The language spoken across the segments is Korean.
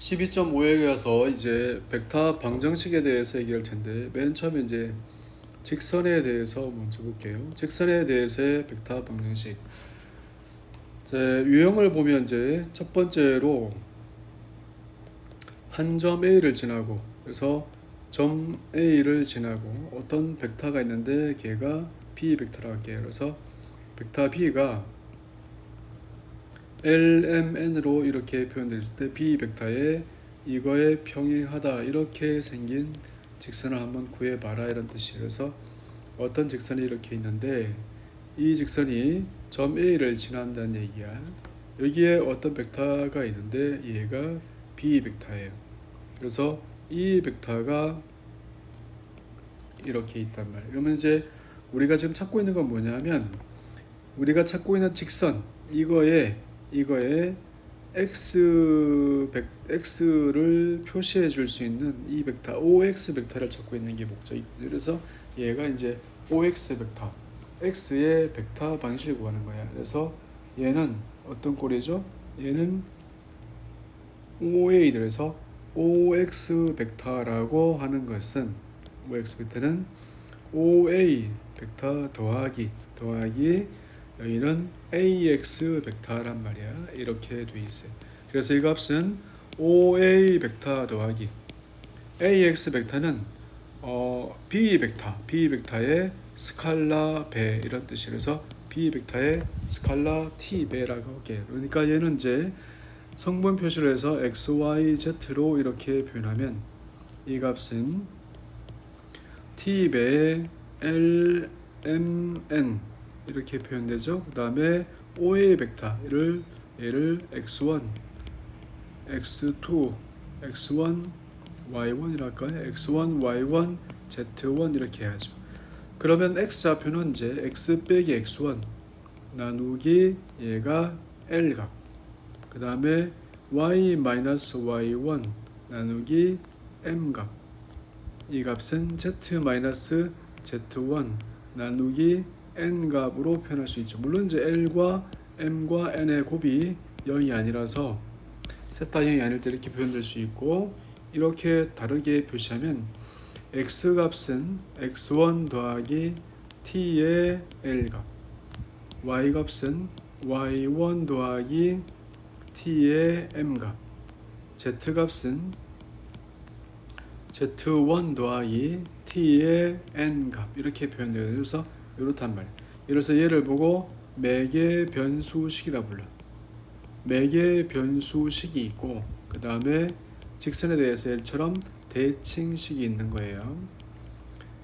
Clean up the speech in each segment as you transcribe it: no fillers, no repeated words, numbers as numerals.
12.5에 가서 이제 벡터 방정식에 대해서 얘기할 텐데 맨 처음에 이제 직선에 대해서 먼저 볼게요. 직선에 대해서의 벡터 방정식. 이제 유형을 보면 이제 첫 번째로 한 점 A를 지나고 그래서 점 A를 지나고 어떤 벡터가 있는데 걔가 B 벡터라고 할게요. 그래서 벡터 B가 LMN으로 이렇게 표현됐을 때 B 벡터에 이거에 평행하다 이렇게 생긴 직선을 한번 구해봐라 이런 뜻이에요. 그래서 어떤 직선이 이렇게 있는데 이 직선이 점 A를 지난다는 얘기야. 여기에 어떤 벡터가 있는데 얘가 B 벡터예요. 그래서 이 벡터가 이렇게 있단 말이에요. 그러면 이제 우리가 지금 찾고 있는 건 뭐냐면 우리가 찾고 있는 직선 이거에 x를 표시해 줄 수 있는 이 벡터 OX 벡터를 찾고 있는 게 목적이거든요. 그래서 얘가 이제 OX 벡터 x의 벡터 방식을 구하는 거야. 그래서 얘는 어떤 꼴이죠? 얘는 OA 들에서 OX 벡터라고 하는 것은 OX 벡터는 OA 벡터 더하기 여기는 AX 벡터란 말이야. 이렇게 돼 있어요. 그래서 이 값은 OA 벡터 더하기 AX 벡터는 B 벡터의 스칼라 배 이런 뜻이라서 B 벡터의 스칼라 T 배라고 할게요. 그러니까 얘는 이제 성분 표시를 해서 X, Y, Z로 이렇게 표현하면 이 값은 T 배의 L, M, N 이렇게 표현되죠. 그 다음에 OA 벡터를 얘를 X1, X2, X1, Y1이라고 할까요? X1, Y1, Z1 이렇게 해야죠. 그러면 X좌표는 이제 X 빼기 X1 나누기 얘가 L값 그 다음에 Y-Y1 나누기 M값 이 값은 Z-Z1 나누기 N값으로 표현할 수 있죠. 물론 이제 L과 M과 N의 곱이 0이 아니라서 셋 다 0이 아닐 때 이렇게 표현될 수 있고 이렇게 다르게 표시하면 X값은 X1 더하기 T의 L값 Y값은 Y1 더하기 T의 M값 Z값은 Z1 더하기 T의 N값 이렇게 표현되어요. 그래서 이렇단 말이에요. 그래서 얘를 보고 매개 변수식이라 불러. 매개 변수식이 있고 그 다음에 직선에 대해서 얘처럼 대칭식이 있는 거예요.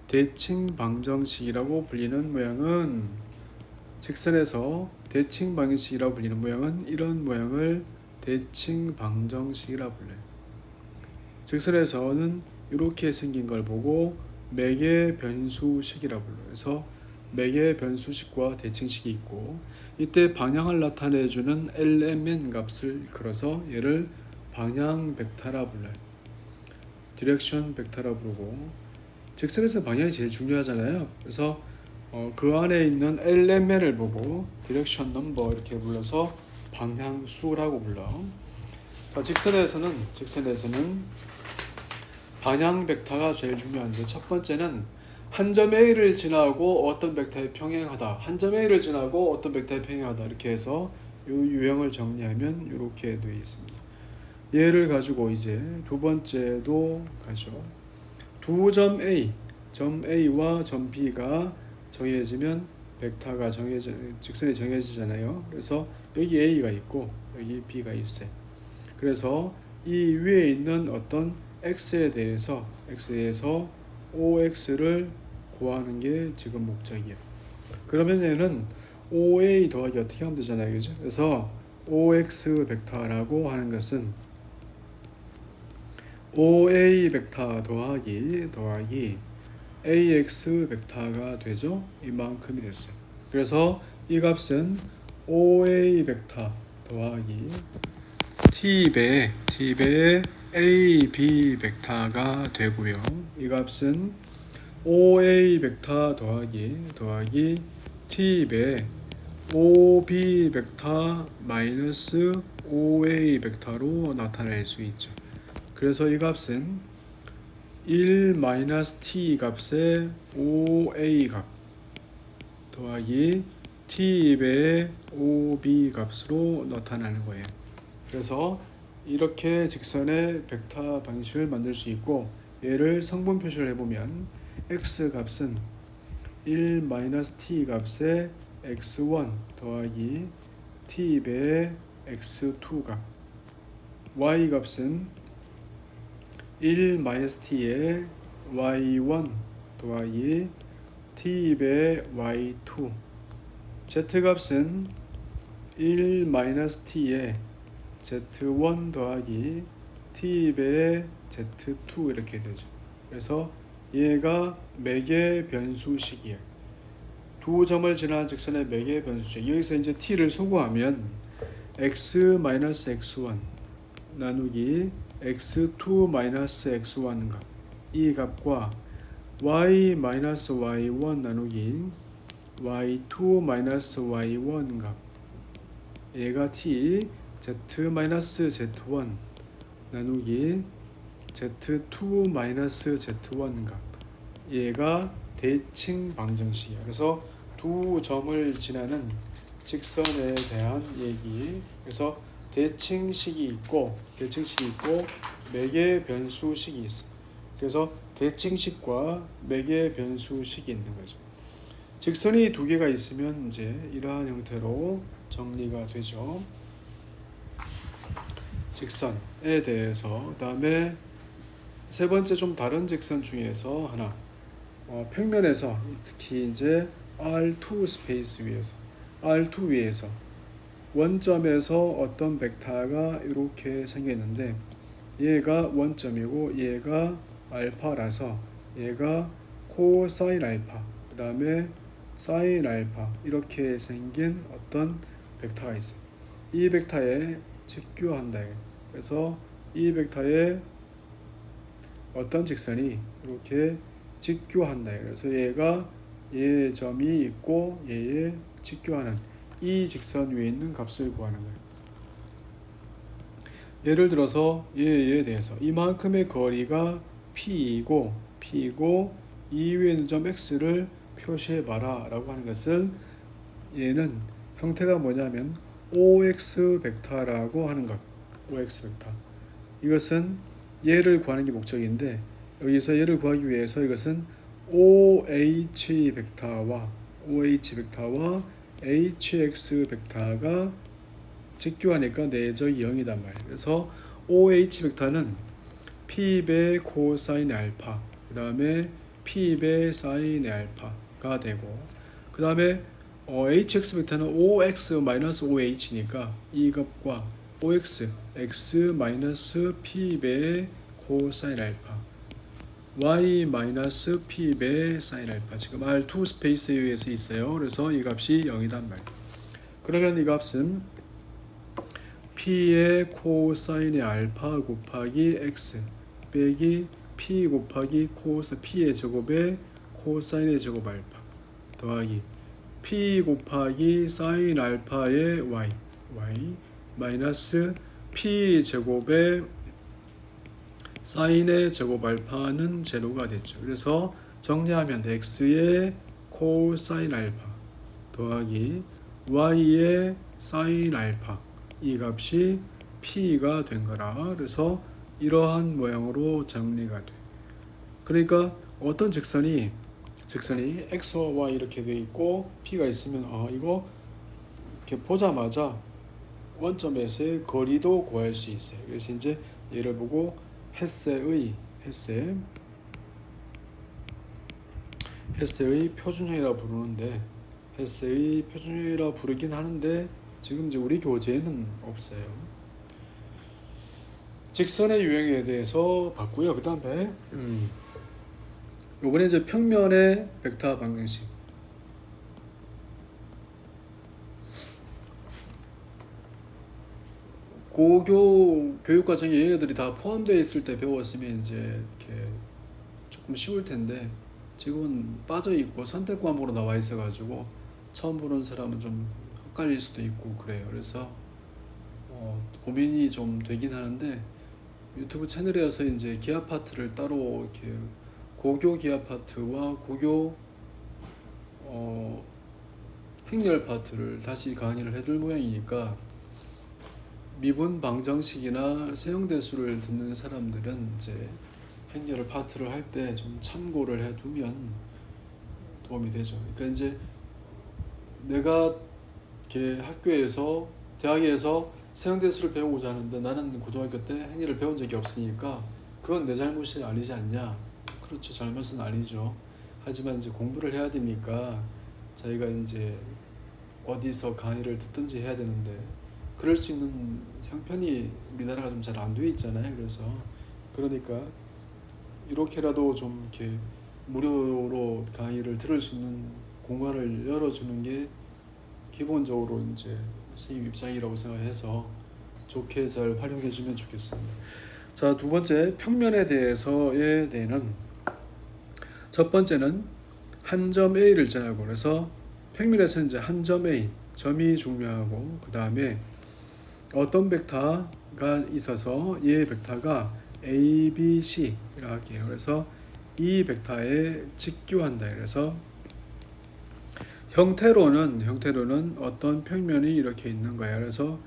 대칭 방정식이라고 불리는 모양은 직선에서 대칭 방정식이라고 불리는 모양은 이런 모양을 대칭 방정식이라고 불러요. 직선에서는 이렇게 생긴 걸 보고 매개 변수식이라고 불러요. 그래서 매개 변수식과 대칭식이 있고 이때 방향을 나타내주는 LMN 값을 걸어서 얘를 방향 벡터라 불러요. 디렉션 벡터라 부르고 직선에서 방향이 제일 중요하잖아요. 그래서 그 안에 있는 LMN을 보고 디렉션 넘버 이렇게 불러서 방향수라고 불러. 직선에서는 방향 벡터가 제일 중요한데 첫 번째는 한 점 A를 지나고 어떤 벡터에 평행하다. 한 점 A를 지나고 어떤 벡터에 평행하다. 이렇게 해서 이 유형을 정리하면 이렇게 되어 있습니다. 얘를 가지고 이제 두 번째도 가죠. 두 점 A, 점 A와 점 B가 정해지면 벡터가 직선이 정해지잖아요. 그래서 여기 A가 있고 여기 B가 있어요. 그래서 이 위에 있는 어떤 X에 대해서 OX를 구하는 게 지금 목적이에요. 그러면 얘는 OA 더하기 어떻게 하면 되잖아요. 그죠? 그래서 OX 벡터라고 하는 것은 OA 벡터 더하기 AX 벡터가 되죠. 이만큼이 됐어요. 그래서 이 값은 OA 벡터 더하기 T배의 AB 벡터가 되고요. 이 값은 OA 벡터 더하기 T배 OB 벡터 마이너스 OA 벡터로 나타낼 수 있죠. 그래서 이 값은 1-t 값의 5a 값 더하기 t배의 5b 값으로 나타나는 거예요. 그래서 이렇게 직선의 벡터 방식을 만들 수 있고, 얘를 성분 표시를 해보면 x 값은 1-t 값의 x1 더하기 t배의 x2 값, y 값은 1-t의 y1 더하기 t배의 y2, z 값은 1-t의 z1 더하기 t배의 z2 이렇게 되죠. 그래서 얘가 매개 변수식이에요. 두 점을 지나는 직선의 매개 변수식. 여기서 이제 t를 소구하면 x-x1 나누기 x2-x1 값, 이 값과 y-y1 나누기 y2-y1 값, 얘가 t z-z1 나누기 z2-z1 값, 얘가 대칭 방정식이야. 그래서 두 점을 지나는 직선에 대한 얘기. 그래서 대칭식이 있고 매개 변수식이 있어. 그래서 대칭식과 매개 변수식이 있는 거죠. 직선이 두 개가 있으면 이제 이러한 형태로 정리가 되죠. 직선에 대해서. 그다음에 세 번째 좀 다른 직선 중에서 하나, 평면에서 특히 이제 R2 스페이스 위에서, R2 위에서 원점에서 어떤 벡터가 이렇게 생겼는데, 얘가 원점이고 얘가 알파라서 얘가 코사인 알파, 그 다음에 사인 알파, 이렇게 생긴 어떤 벡터가 있어요. 이 벡터에 직교한다. 그래서 이 벡터에 어떤 직선이 이렇게 직교한다. 그래서 얘가 얘 점이 있고 얘에 직교하는 이 직선 위에 있는 값을 구하는 거예요. 예를 들어서 얘에 대해서 이만큼의 거리가 P이고 이 위에 있는 점 X를 표시해봐라 라고 하는 것은, 얘는 형태가 뭐냐면 OX 벡터라고 하는 것. OX 벡터. 이것은 얘를 구하는 게 목적인데, 여기서 얘를 구하기 위해서 이것은 OH 벡터와 HX 벡터가 직교하니까 내적이 0이단 말이에요. 그래서 OH 벡터는 P배 코사인 알파, 그 다음에 P배 사인 알파가 되고, 그 다음에 HX 벡터는 OX-OH니까 이 값과 OX, X-P배 코사인 알파, y-p배 사인 알파, 지금 R2 스페이스에 의해서 있어요. 그래서 이 값이 0이단 말이에요. 그러면 이 값은 P의 코사인의 알파 곱하기 X 빼기 P 곱하기 P의 제곱에 코사인의 제곱 알파 더하기 P 곱하기 사인 알파의 Y 마이너스 P 제곱에 사인의 제곱 알파는 제로가 되죠. 그래서 정리하면 X의 코사인 알파 더하기 Y의 사인 알파, 이 값이 P가 된 거라. 그래서 이러한 모양으로 정리가 돼. 그러니까 어떤 직선이 X와 Y 이렇게 돼 있고 P가 있으면 이거 이렇게 보자마자 원점에서의 거리도 구할 수 있어요. 그래서 이제 얘를 보고 헤세의 표준형이라 부르는데, 헤세의 표준형이라 부르긴 하는데 지금 이제 우리 교재에는 없어요. 직선의 유형에 대해서 봤고요. 그 다음에 이번에 이제 평면의 벡터 방정식. 고교 교육과정에 얘네들이 다 포함되어 있을 때 배웠으면 이제 이렇게 조금 쉬울 텐데, 지금은 빠져 있고 선택 과목으로 나와 있어가지고 처음 보는 사람은 좀 헷갈릴 수도 있고 그래요. 그래서 고민이 좀 되긴 하는데, 유튜브 채널에서 이제 기아 파트를 따로 이렇게 고교 기아 파트와 고교 행렬 파트를 다시 강의를 해둘 모양이니까 미분 방정식이나 세형대수를 듣는 사람들은 이제 행렬 파트를 할 때 좀 참고를 해두면 도움이 되죠. 그러니까 이제 내가 이렇게 학교에서 대학에서 세형대수를 배우고자 하는데 나는 고등학교 때 행렬을 배운 적이 없으니까 그건 내 잘못이 아니지 않냐? 그렇죠. 잘못은 아니죠. 하지만 이제 공부를 해야 되니까 자기가 이제 어디서 강의를 듣든지 해야 되는데 그럴 수 있는 형편이 우리나라가 좀 잘 안 돼 있잖아요. 그러니까 이렇게라도 좀 이렇게 무료로 강의를 들을 수 있는 공간을 열어주는 게 기본적으로 이제 선생님 입장이라고 생각해서 좋게 잘 활용해주면 좋겠습니다. 자, 두 번째 평면에 대해서에 대해는 첫 번째는 한 점 A를 지나고 그래서 평면에서 이제 한 점 A 점이 중요하고 그 다음에 어떤 벡터가 있어서 얘 벡터가 A, B, C라 할게요. 그래서 이 벡터에 직교한다. 그래서 형태로는 어떤 평면이 이렇게 있는 거예요. 그래서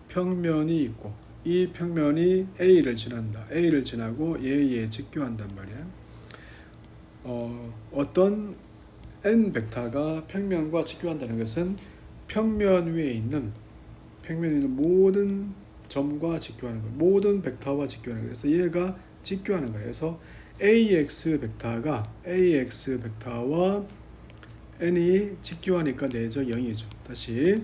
평면이 있고 이 평면이 A를 지난다. A를 지나고 얘에 직교한단 말이야. 어떤 n 벡터가 평면과 직교한다는 것은 평면 위에 있는 모든 점과 직교하는 거예요. 모든 벡터와 직교하는 거예요. 그래서 얘가 직교하는 거예요. 그래서 AX 벡터와 n이 직교하니까 내적 0이죠. 다시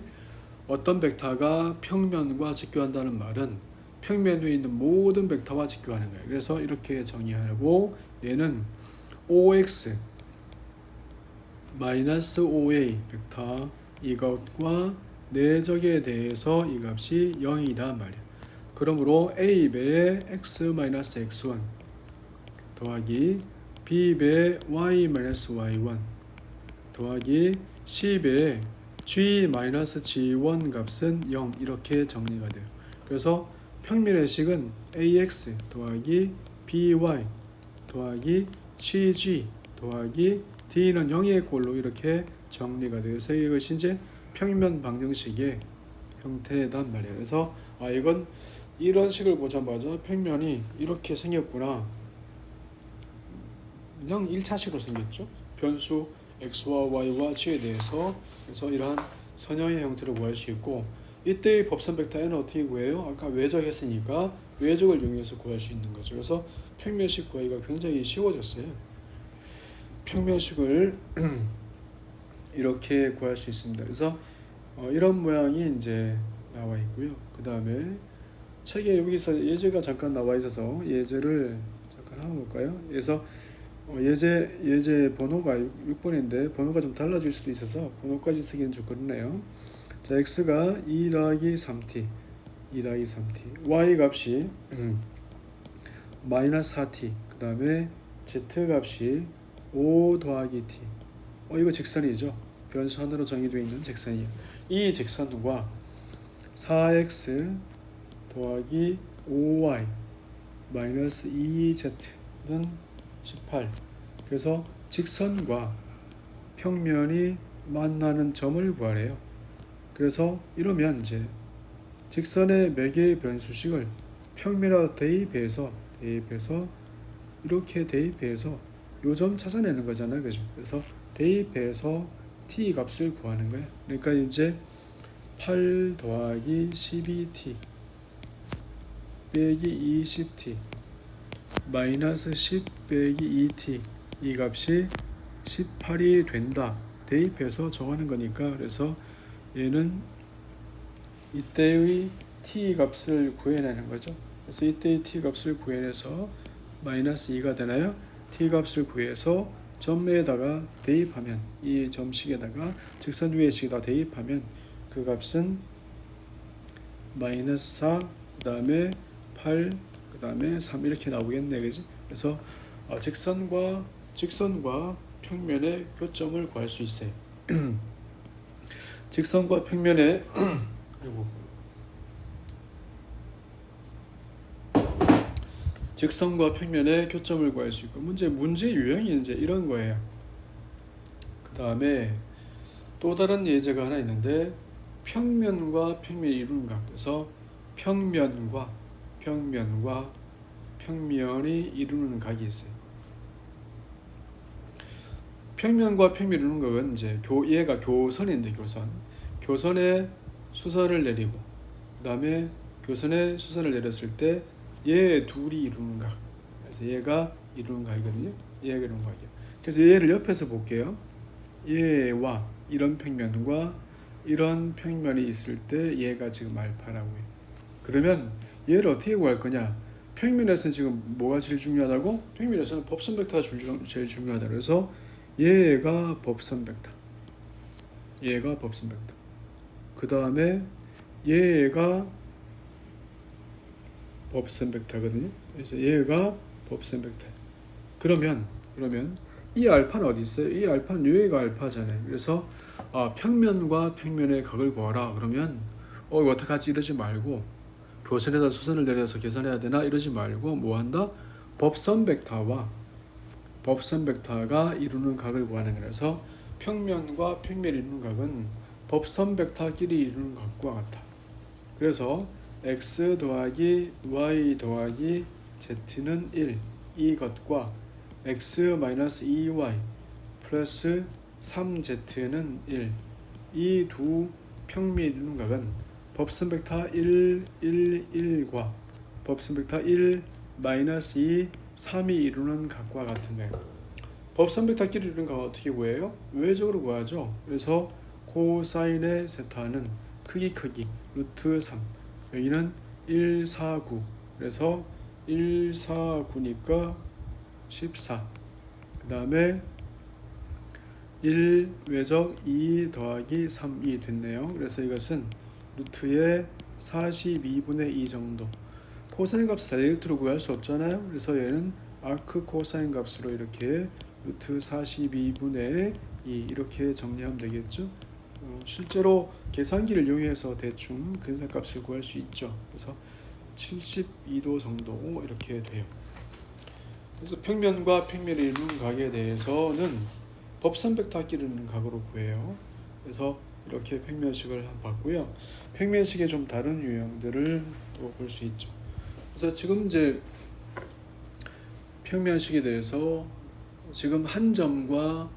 어떤 벡터가 평면과 직교한다는 말은 평면 위에 있는 모든 벡터와 직교하는 거예요. 그래서 이렇게 정의하고 얘는 OX -OA 벡터 이것과 내적에 대해서 이 값이 0이다 말이야. 그러므로 A배의 x-x1 더하기 B배의 y-y1 더하기 C배의 g-g1 값은 0 이렇게 정리가 돼요. 그래서 평면의 식은 ax 더하기 by 더하기 cg 더하기 d는 0의 꼴로 이렇게 정리가 돼서 이것이 이제 평면 방정식의 형태단 말이에요. 그래서 이건 이런 식을 보자마자 평면이 이렇게 생겼구나. 그냥 1차식으로 생겼죠. 변수 x와 y와 g에 대해서 그래서 이러한 선형의 형태를 구할 수 있고 이때의 법선 벡터 n은 어떻게 구해요? 아까 외적했으니까 외적을 이용해서 구할 수 있는 거죠. 그래서 평면식 구하기가 굉장히 쉬워졌어요. 평면식을 이렇게 구할 수 있습니다. 그래서 이런 모양이 이제 나와 있고요. 그 다음에 책에 여기서 예제가 잠깐 나와 있어서 예제를 잠깐 한번 볼까요? 그래서 예제 번호가 6번인데 번호가 좀 달라질 수도 있어서 번호까지 쓰기는 좀 그렇네요. 자, x가 2 더하기 3t y 값이 마이너스 4t 그 다음에 z 값이 5 더하기 t 이거 직선이죠. 변수 하나로 정의되어 있는 직선이에요. 이 직선과 4x 더하기 5y 마이너스 2z는 18 그래서 직선과 평면이 만나는 점을 구하래요. 그래서 이러면 이제 직선의 매개의 변수식을 평면과 대입해서 이렇게 대입해서 요 점 찾아내는 거잖아요. 그죠? 그래서 대입해서 t 값을 구하는 거예요. 그러니까 이제 8 더하기 12t 빼기 20t 마이너스 10 빼기 2t 이 값이 18이 된다. 대입해서 정하는 거니까 그래서 얘는 이때의 t 값을 구해내는 거죠. 그래서 이때의 t 값을 구해내서 마이너스 2가 되나요? t 값을 구해서 점에다가 대입하면 이 점식에다가 직선 위의 식에다 대입하면 그 값은 마이너스 4 그 다음에 8 그 다음에 3 이렇게 나오겠네. 그지? 그래서 직선과 평면의 교점을 구할 수 있어요. 직선과 평면의 직선과 평면의 교점을 구할 수 있고 문제 유형이 이제 이런 거예요. 그 다음에 또 다른 예제가 하나 있는데 평면과 평면이 이루는 각. 그래서 평면과 평면이 이루는 각이 있어요. 평면과 평면이 이루는 각은 이제 얘가 교선인데 교선에 수선을 내리고 그 다음에 교선에 수선을 내렸을 때 얘 둘이 이루는 각. 그래서 얘가 이루는 각이거든요. 얘가 이루는 각이에요. 그래서 얘를 옆에서 볼게요. 얘와 이런 평면과 이런 평면이 있을 때 얘가 지금 알파라고 해요. 그러면 얘를 어떻게 구할 거냐? 평면에서는 지금 뭐가 제일 중요하다고? 평면에서는 법선 벡터가 제일 중요하다. 그래서 얘가 법선 벡터. 그 다음에 얘가 법선 벡터거든요. 그래서 얘가 법선 벡터. 그러면 이 알파는 어디 있어요? 이 알파는 여기가 알파잖아요. 그래서 평면과 평면의 각을 구하라. 그러면 이거 어떡하지? 이러지 말고 교선에다 수선을 내려서 계산해야 되나? 이러지 말고 뭐 한다? 법선 벡터가 이루는 각을 구하는 거라서 평면과 평면이 이루는 각은 법선 벡터끼리 이루는 각과 같아. 그래서 x 더하기 y 더하기 z는 1 이것과 x-2y 플러스 3z는 1 이 두 평면이 이루는 각은 법선 벡터 1, 1, 1과 법선 벡터 1, 마이너스 2, 3이 이루는 각과 같은 거예요. 법선 벡터끼리 이루는 각은 어떻게 구해요? 외적으로 구하죠. 그래서 코사인의 세타는 크기 루트 3 여기는 1, 4, 9 그래서 1, 4, 9니까 14 그 다음에 1 외적 2 더하기 3이 됐네요. 그래서 이것은 루트의 42분의 2 정도. 코사인 값을 다이렉트로 구할 수 없잖아요. 그래서 얘는 아크 코사인 값으로 이렇게 루트 42분의 2 이렇게 정리하면 되겠죠. 실제로 계산기를 이용해서 대충 근사값을 구할 수 있죠. 그래서 72도 정도 이렇게 돼요. 그래서 평면과 평면이 이루는 각에 대해서는 법선 벡터끼리 이루는 각으로 구해요. 그래서 이렇게 평면식을 한번 봤고요. 평면식의 좀 다른 유형들을 또 볼 수 있죠. 그래서 지금 이제 평면식에 대해서 지금 한 점과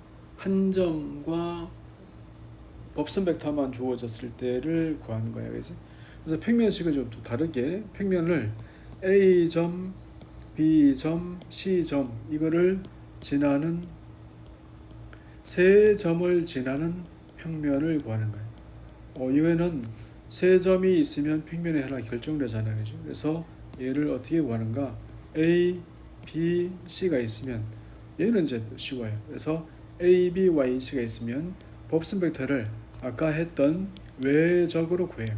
법선 벡터만 주어졌을 때를 구하는 거예요. 그래서 평면식은 좀 또 다르게 평면을 A점, B점, C점 이거를 지나는 세 점을 지나는 평면을 구하는 거예요. 이거는 세 점이 있으면 평면이 하나 결정되잖아요. 그죠? 그래서 얘를 어떻게 구하는가? A, B, C가 있으면 얘는 이제 쉬워요. 그래서 A, B, Y, C가 있으면 법선 벡터를 아까 했던 외적으로 구해요.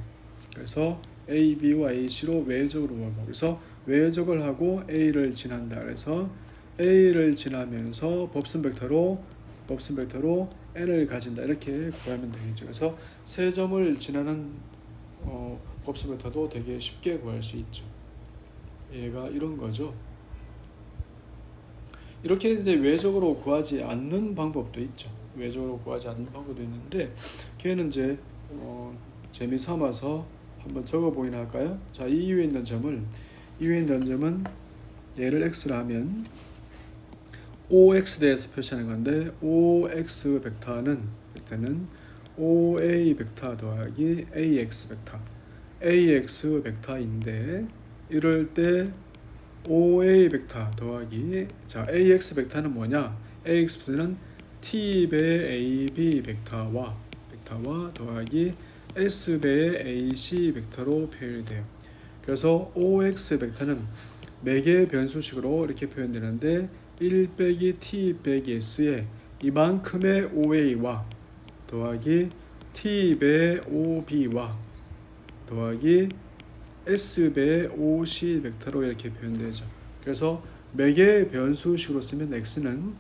그래서 A, B, Y, C로 외적으로 구하고 그래서 외적을 하고 A를 지난다. 그래서 A를 지나면서 법선 벡터로 N을 가진다. 이렇게 구하면 되겠죠. 그래서 세 점을 지나는 법선 벡터도 되게 쉽게 구할 수 있죠. 얘가 이런 거죠. 이렇게 이제 외적으로 구하지 않는 방법도 있죠. 외적으로 구하지 않는 방법도 있는데 걔는 이제 재미 삼아서 한번 적어 보이나 할까요? 자, 이 위에 있는 점은 얘를 x라 하면 OX 대해서 표시하는 건데 OX 벡터는 OA 벡터 더하기 AX 벡터인데 이럴 때 OA 벡터 더하기 AX 벡터는 뭐냐? AX 벡터는 T배의 AB 벡터와 더하기 S배의 AC 벡터로 표현이 돼요. 그래서 OX 벡터는 매개 변수식으로 이렇게 표현되는데 1 빼기 T 빼기 S에 이만큼의 OA와 더하기 T배의 OB와 더하기 S배의 OC 벡터로 이렇게 표현되죠. 그래서 매개 변수식으로 쓰면 X는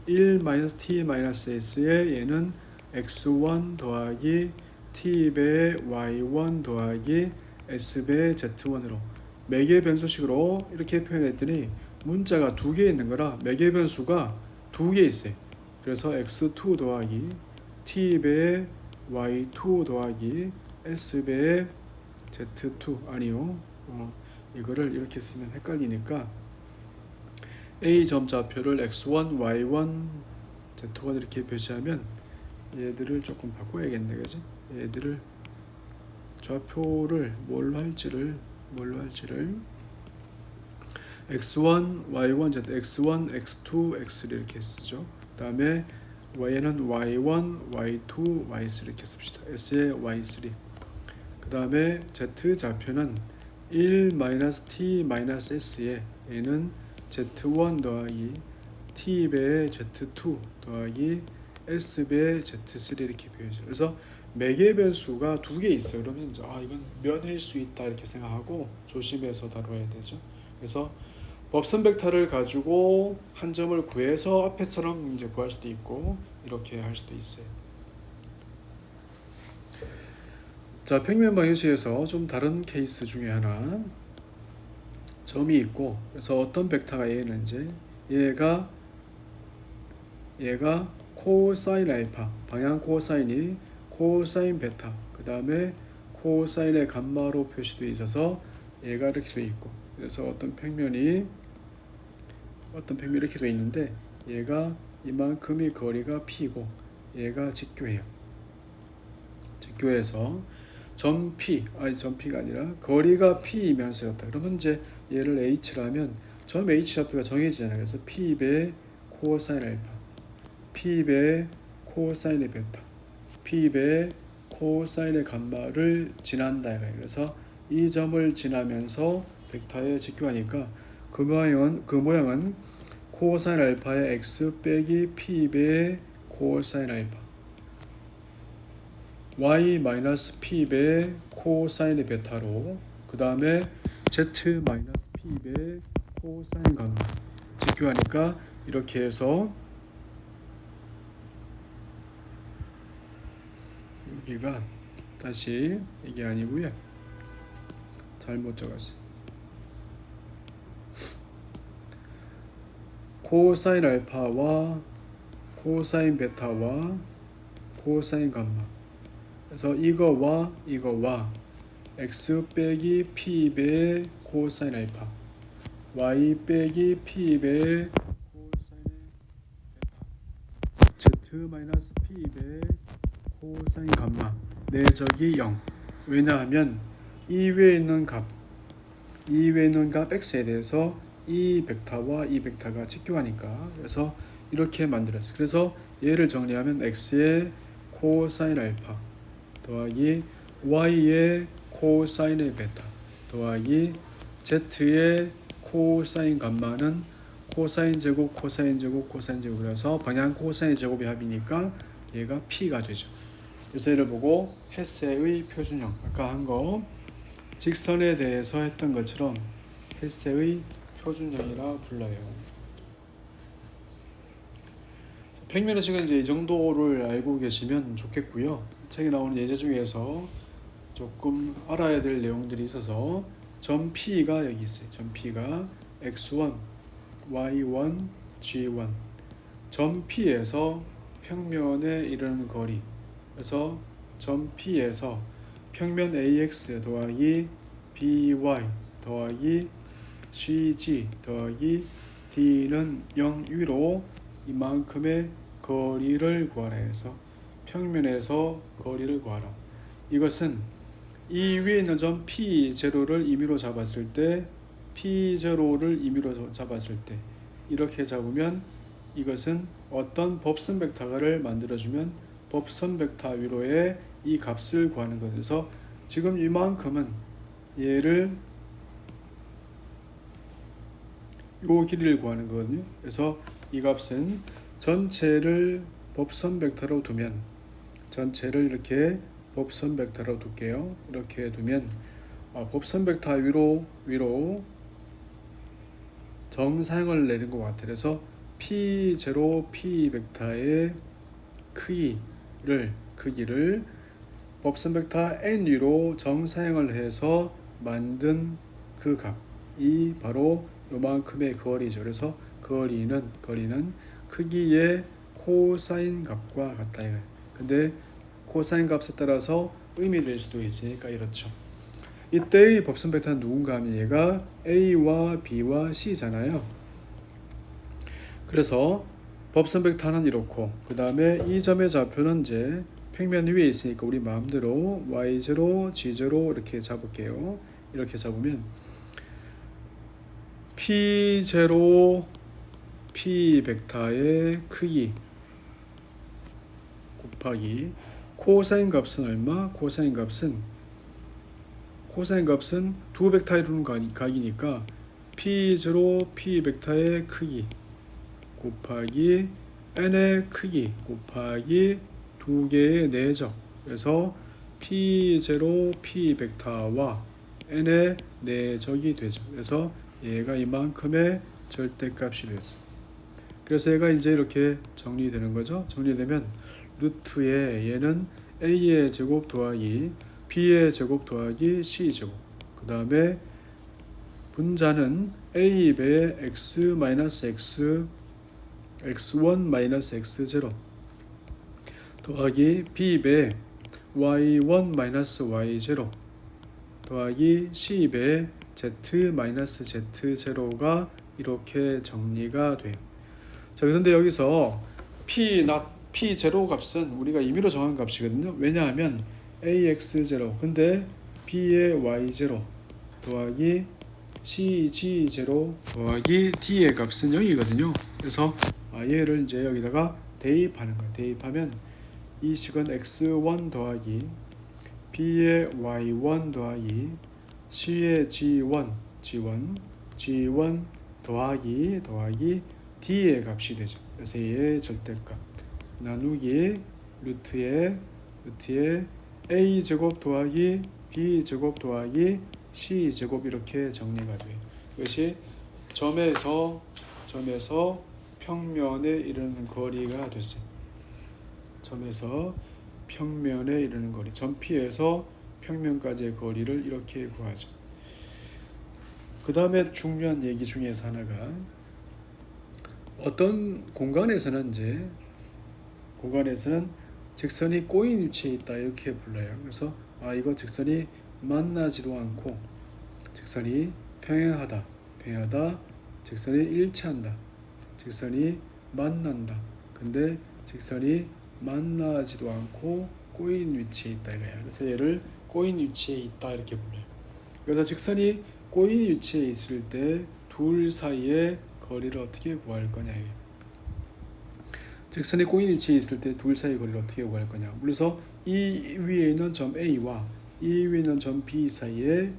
1-T-S에 얘는 X1 더하기 T배의 Y1 더하기 S배의 Z1으로 매개 변수식으로 이렇게 표현했더니 문자가 두 개 있는 거라 매개 변수가 두 개 있어요. 그래서 x2 더하기 t배의 y2 더하기 s배의 z2 아니요. 이거를 이렇게 쓰면 헷갈리니까 a 점 좌표를 x1, y1, z1 이렇게 표시하면 얘들을 조금 바꿔야겠네, 그지? 얘들을 좌표를 뭘로 할지를 x1, y1, z, x1, x2, x3 이렇게 쓰죠. 그 다음에 y는 y1, y2, y3 이렇게 씁시다. s의 y3. 그 다음에 z 좌표는 1-t-s에 얘는 z1 더하기 t배의 z2 더하기 s배의 z3 이렇게 표현해요. 그래서 매개 변수가 두 개 있어요. 그러면 이제 이건 면일 수 있다 이렇게 생각하고 조심해서 다뤄야 되죠. 그래서 법선 벡터를 가지고 한 점을 구해서 앞에처럼 이제 구할 수도 있고 이렇게 할 수도 있어요. 자, 평면 방정식에서 좀 다른 케이스 중에 하나 점이 있고 그래서 어떤 벡터가 얘는지 얘가 코사인 알파 방향 코사인이 코사인 베타 그 다음에 코사인의 감마로 표시되어 있어서 얘가 이렇게 되어 있고 그래서 어떤 평면이 이렇게 되어 있는데 얘가 이만큼의 거리가 P고 얘가 직교해요. 직교해서 점 P가 아니라 거리가 P이면서였다. 그러면 이제 얘를 H라면 점 H 좌표가 정해지잖아요. 그래서 P배 코사인 알파, P배 코사인의 베타, P배 코사인의 감마를 지난다. 그래서 이 점을 지나면서 벡터에 직교하니까 그 모양은 코사인 알파의 x 빼기 P배 코사인 알파 y 마이너스 P배 코사인의 베타로 그 다음에 z 마이너스 P배 코사인 감마 직교하니까 이렇게 해서 여기가 다시 이게 아니고요. 잘못 적었어요. 코사인 알파와 코사인 베타와 코사인 감마 그래서 이거와 x 빼기 P배 코사인 알파 y 빼기 P배 코사인 베타 z 마이너스 P배 코사인 감마 내적이 0 왜냐하면 이 위에 있는 값 x에 대해서 이 벡터와 이 벡터가 직교하니까 그래서 이렇게 만들었어요. 그래서 얘를 정리하면 x의 코사인 알파 더하기 y의 코사인의 베타 더하기 z의 코사인 감마는 코사인 제곱 그래서 방향 코사인 제곱의 합이니까 얘가 p가 되죠. 그래서 얘를 보고 헤세의 표준형 아까 한 거 직선에 대해서 했던 것처럼 헤세의 표준형이라 불러요. 평면의 식은 이제 이 정도를 알고 계시면 좋겠고요. 책에 나오는 예제 중에서 조금 알아야 될 내용들이 있어서 점 P가 여기 있어요. 점 P가 x1, y1, g1 점 P에서 평면에 이르는 거리 그래서 점 P에서 평면 AX 더하기 BY 더하기 CG 더하기 D는 0 위로 이만큼의 거리를 구하라 해서 평면에서 거리를 구하라. 이것은 이 위에 있는 점 P0를 임의로 잡았을 때 P0를 임의로 잡았을 때 이렇게 잡으면 이것은 어떤 법선 벡터를 만들어주면 법선 벡터 위로의 이 값을 구하는 것에서 지금 이만큼은 얘를 요 길이를 구하는 거거든요. 그래서 이 값은 전체를 법선 벡터로 두면 전체를 이렇게 법선 벡터로 둘게요. 이렇게 두면 법선 벡터 위로 정상을 내린 것 같아요. 그래서 P0 P 벡터의 크기를 법선 벡터 n 위로 정사형을 해서 만든 그 값이 바로 요만큼의 거리죠. 그래서 거리는 크기의 코사인 값과 같다. 근데 코사인 값에 따라서 의미될 수도 있으니까 이렇죠. 이때의 법선 벡터는 누군가 하면 얘가 A와 B와 C잖아요. 그래서 법선 벡터는 이렇고, 그 다음에 이 점의 좌표는 이제 평면 위에 있으니까 우리 마음대로 y0, g0 이렇게 잡을게요. 이렇게 잡으면 p0 p 벡터의 크기 곱하기 코사인 값은 얼마? 코사인 값은 두 벡터 이루는 각이니까 p0 p 벡터의 크기 곱하기 n의 크기 곱하기 두 개의 내적. 그래서 p0 p 벡터와 n의 내적이 되죠. 그래서 얘가 이만큼의 절대값이 됐어. 그래서 얘가 이제 이렇게 정리되는 거죠. 정리되면 루트에 얘는 a의 제곱 더하기 b의 제곱 더하기 c 제곱, 그 다음에 분자는 a배 x x x1 x0 더하기 b배 y1 y0 더하기 c배 z z0가 이렇게 정리가 돼요. 자, 그런데 여기서 p0 값은 우리가 임의로 정한 값이거든요. 왜냐하면 ax0 근데 b의 y0 더하기 cg0 더하기 d의 값은 0이거든요. 그래서 얘를 이제 여기다가 대입하는 거예요. 대입하면 이 식은 x1 더하기 b의 y1 더하기 c의 g1 더하기 d의 값이 되죠. 그래서 얘의 절대값 나누기 루트에 a 제곱 더하기 b 제곱 더하기 c 제곱 이렇게 정리가 돼요. 이것이 점에서 평면에 이르는 거리가 됐어요. 점에서 평면에 이르는 거리, 점 P에서 평면까지의 거리를 이렇게 구하죠. 그 다음에 중요한 얘기 중에서 하나가 어떤 공간에서는 직선이 꼬인 위치에 있다 이렇게 불러요. 그래서 이거 직선이 만나지도 않고 직선이 평행하다, 직선이 일치한다, 직선이 만난다. 근데 직선이 만나지도 않고 꼬인 위치에 있다 이거야. 그래서 얘를 꼬인 위치에 있다 이렇게 불러요. 그래서 직선이 꼬인 위치에 있을 때 둘 사이의 거리를 어떻게 구할 거냐 이게. 직선이 꼬인 위치에 있을 때 둘 사이의 거리를 어떻게 구할 거냐. 그래서 이 위에 있는 점 A와 이 위에 있는 점 B 사이의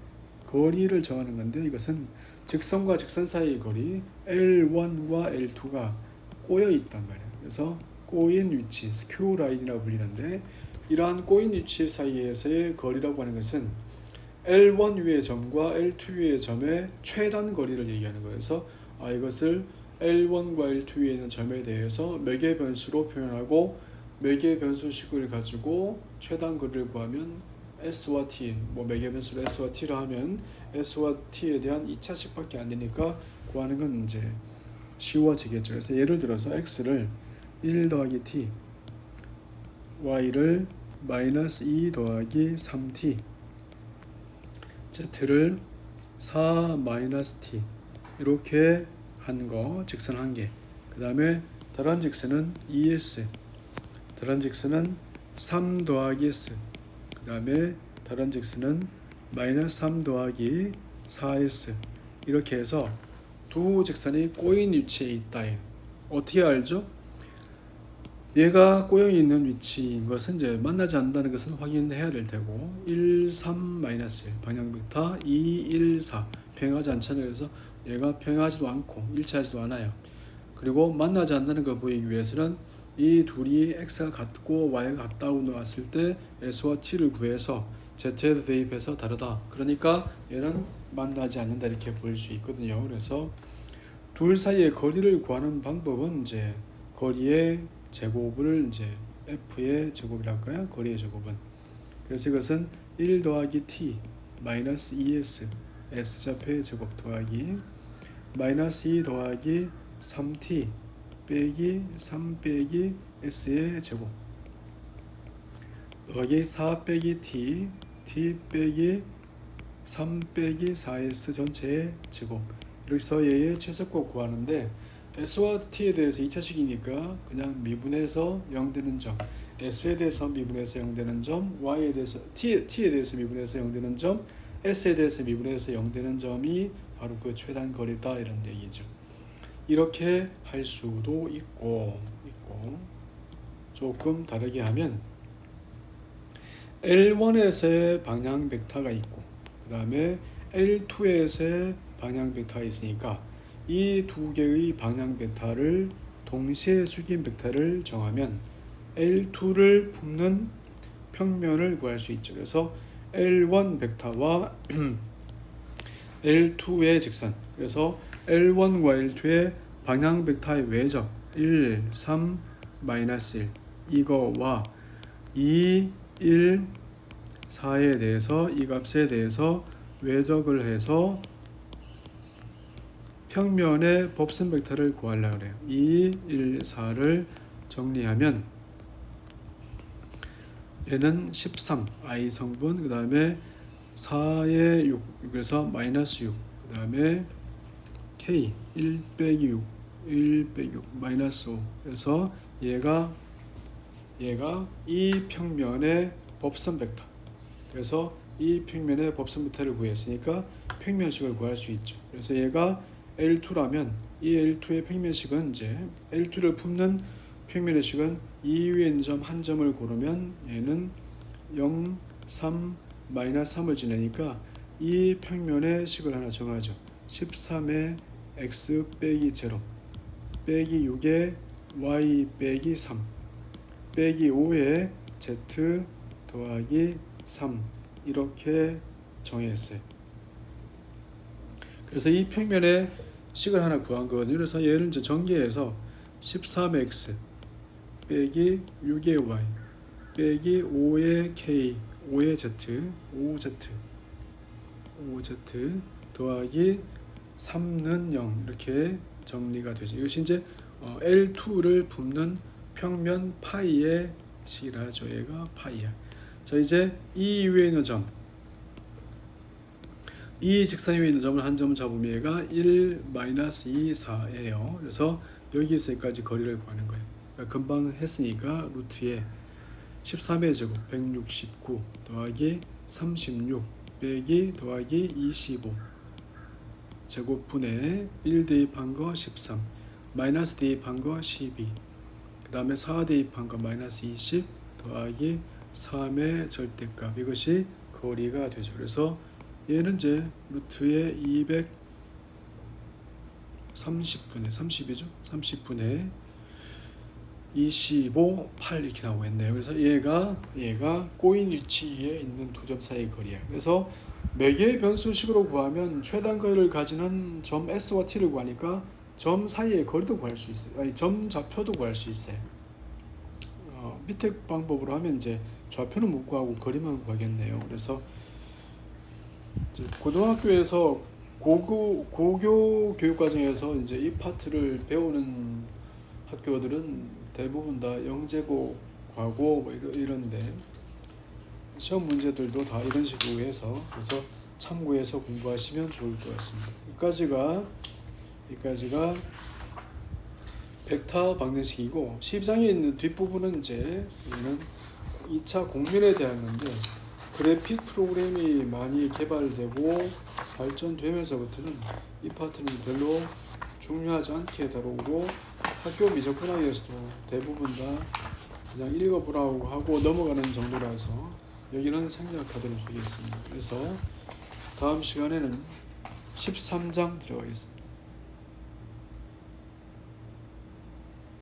거리를 정하는 건데, 이것은 직선과 직선 사이의 거리 L1과 L2가 꼬여 있단 말이에요. 그래서 꼬인 위치, 스큐 라인이라고 불리는데, 이러한 꼬인 위치 사이에서의 거리라고 하는 것은 L1 위의 점과 L2 위의 점의 최단 거리를 얘기하는 거예요. 그래서 이것을 L1과 L2 위에 있는 점에 대해서 매개 변수로 표현하고 매개 변수식을 가지고 최단 거리를 구하면 S와 T, 매개 변수로 S와 T로 하면 S와 T에 대한 2차식밖에 안 되니까 구하는 건 이제 쉬워지겠죠. 그래서 예를 들어서 X를 1 더하기 T, Y를 마이너스 2 더하기 3T, Z를 4 마이너스 T 이렇게 한 거, 직선 한 개. 그 다음에 다른 직선은 2S, 다른 직선은 3 더하기 S, 그 다음에 다른 직선은 마이너스 3 더하기 4S 이렇게 해서 두 직선이 꼬인 위치에 있다. 어떻게 알죠? 얘가 꼬여 있는 위치인 것은 이제 만나지 않는다는 것은 확인해야 될 테고, 1, 3, 마이너스 1 방향 벡터 2, 1, 4 평행하지 않잖아요. 그래서 얘가 평행하지도 않고 일치하지도 않아요. 그리고 만나지 않는다는 걸 보이기 위해서는 이 둘이 x가 같고 y가 같다고 나왔을 때 s와 t를 구해서 z에도 대입해서 다르다. 그러니까 얘는 만나지 않는다 이렇게 볼 수 있거든요. 그래서 둘 사이의 거리를 구하는 방법은 이제 거리의 제곱을 이제 f의 제곱이라고 할까요? 거리의 제곱은. 그래서 이것은 1 더하기 t 마이너스 2s S좌표의 제곱 더하기 마이너스 2 더하기 3t 빼기 3 빼기 S의 제곱 더하기 4 빼기 t 빼기 3 빼기 4S 전체의 제곱. 이렇게 해서 얘의 최저값 구하는데 S와 T에 대해서 2차식이니까 그냥 미분해서 0 되는 점, S에 대해서 미분해서 0 되는 점, Y에 대해서 T에 대해서 미분해서 0 되는 점, S에 대해서 미분해서 0 되는 점이 바로 그 최단 거리다 이런 얘기죠. 이렇게 할 수도 있고 조금 다르게 하면 L1에서의 방향 벡터가 있고 그 다음에 L2에서의 방향 벡터가 있으니까 이 두 개의 방향 벡터를 동시에 죽인 벡터를 정하면 L2를 품는 평면을 구할 수 있죠. 그래서 L1 벡터와 L2의 직선, 그래서 L1과 L2의 방향 벡터의 외적 1, 3, 마이너스 1 이거와 2, 1, 4에 대해서 이 값에 대해서 외적을 해서 평면의 법선 벡터를 구하려고 해요. 2, 1, 4를 정리하면 얘는 13 i 성분, 그 다음에 4의 6, 그래서 마이너스 6, 그 다음에 k 1 빼기 6, 1 빼기 6, 마이너스 5. 그래서 얘가 이 평면의 법선 벡터. 그래서 이 평면의 법선 벡터를 구했으니까 평면식을 구할 수 있죠. 그래서 얘가 L2라면 이 L2의 평면식은 이제 L2를 품는 평면의 식은 이 위에 있는 점 한 점을 고르면 얘는 0, 3, 마이너스 3을 지내니까 이 평면의 식을 하나 정하죠. 13의 x 빼기 0 빼기 6의 y 빼기 3 빼기 5의 z 더하기 3 이렇게 정했어요. 그래서 이 평면의 식을 하나 구한 거거든요. 그래서 얘를 이제 전개해서 13x 빼기 6의 y 빼기 5의 k 5의 z 5z 더하기 3는 0 이렇게 정리가 되죠. 이것이 이제 L2를 품는 평면 파이의 식이라 하죠. 얘가 파이야. 자, 이제 이 위에 있는 점, 이 직선 위에 있는 점을 한 점을 잡으면 얘가 1, 마이너스 2, 4예요. 그래서 여기에서 여기까지 거리를 구하는 거예요. 그러니까 금방 했으니까 루트에 13의 제곱 169 더하기 36 빼기 더하기 25 제곱분의 1 대입한 거 13 마이너스 대입한 거 12 그 다음에 4 대입한 거 마이너스 20 더하기 3의 절대값, 이것이 거리가 되죠. 그래서 얘는 이제 루트의 230분의 30이죠. 30분의 25, 8 이렇게 나오겠네요. 그래서 얘가 꼬인 위치에 있는 두 점 사이의 거리야. 그래서 매개의 변수식으로 구하면 최단 거리를 가지는 점 S와 T를 구하니까 점 사이의 거리도 구할 수 있어요. 아니, 점 좌표도 구할 수 있어요. 밑에 방법으로 하면 이제 좌표는 못 구하고 거리만 구하겠네요. 그래서 이제 고등학교에서 고교 교육 과정에서 이제 이 파트를 배우는 학교들은 대부분 다 영재고, 과고 뭐 이런데 시험 문제들도 다 이런 식으로 해서 그래서 참고해서 공부하시면 좋을 것 같습니다. 여기까지가 벡터 방정식이고 12장에 있는 뒷부분은 이제 얘는 2차 공면에 대한 건데 그래픽 프로그램이 많이 개발되고 발전되면서부터는 이 파트는 별로 중요하지 않게 다루고 학교 미적분학에서도 대부분 다 그냥 읽어보라고 하고 넘어가는 정도라서 여기는 생략하도록 하겠습니다. 그래서 다음 시간에는 13장 들어가겠습니다.